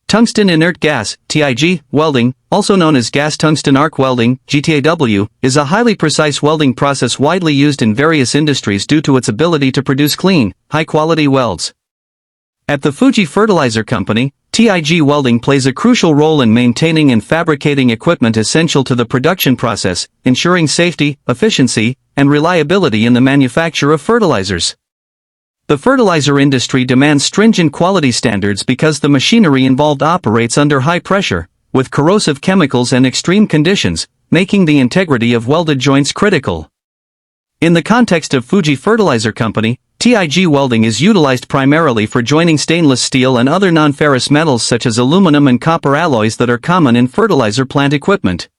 Tungsten inert gas, TIG, welding, also known as gas tungsten arc welding, GTAW, is a highly precise welding process widely used in various industries due to its ability to produce clean, high-quality welds. At the Fuji Fertilizer Company, TIG welding plays a crucial role in maintaining and fabricating equipment essential to the production process, ensuring safety, efficiency, and reliability in the manufacture of fertilizers. The fertilizer industry demands stringent quality standards because the machinery involved operates under high pressure, with corrosive chemicals and extreme conditions, making the integrity of welded joints critical. In the context of Fuji Fertilizer Company, TIG welding is utilized primarily for joining stainless steel and other non-ferrous metals such as aluminum and copper alloys that are common in fertilizer plant equipment.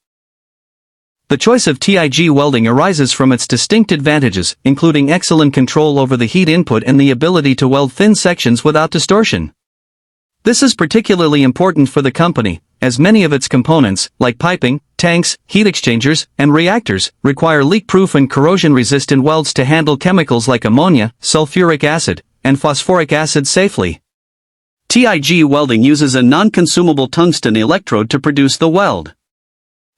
The choice of TIG welding arises from its distinct advantages, including excellent control over the heat input and the ability to weld thin sections without distortion. This is particularly important for the company, as many of its components, like piping, tanks, heat exchangers, and reactors, require leak-proof and corrosion-resistant welds to handle chemicals like ammonia, sulfuric acid, and phosphoric acid safely. TIG welding uses a non-consumable tungsten electrode to produce the weld.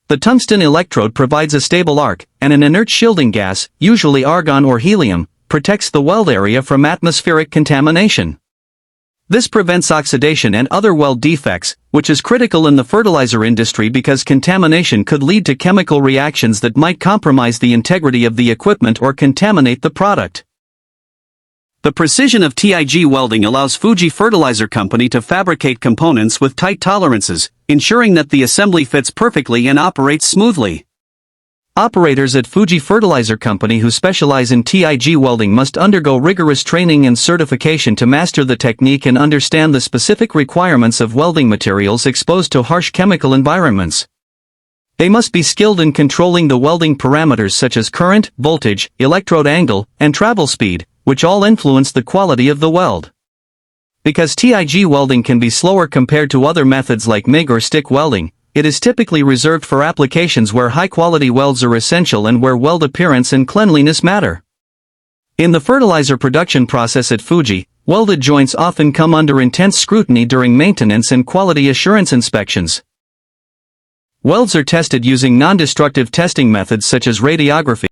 The tungsten electrode provides a stable arc, and an inert shielding gas, usually argon or helium, protects the weld area from atmospheric contamination. This prevents oxidation and other weld defects, which is critical in the fertilizer industry because contamination could lead to chemical reactions that might compromise the integrity of the equipment or contaminate the product. The precision of TIG welding allows Fuji Fertilizer Company to fabricate components with tight tolerances, ensuring that the assembly fits perfectly and operates smoothly. Operators at Fuji Fertilizer Company who specialize in TIG welding must undergo rigorous training and certification to master the technique and understand the specific requirements of welding materials exposed to harsh chemical environments. They must be skilled in controlling the welding parameters such as current, voltage, electrode angle, and travel speed, which all influence the quality of the weld. Because TIG welding can be slower compared to other methods like MIG or stick welding, it is typically reserved for applications where high-quality welds are essential and where weld appearance and cleanliness matter. In the fertilizer production process at Fuji, welded joints often come under intense scrutiny during maintenance and quality assurance inspections. Welds are tested using non-destructive testing methods such as radiography.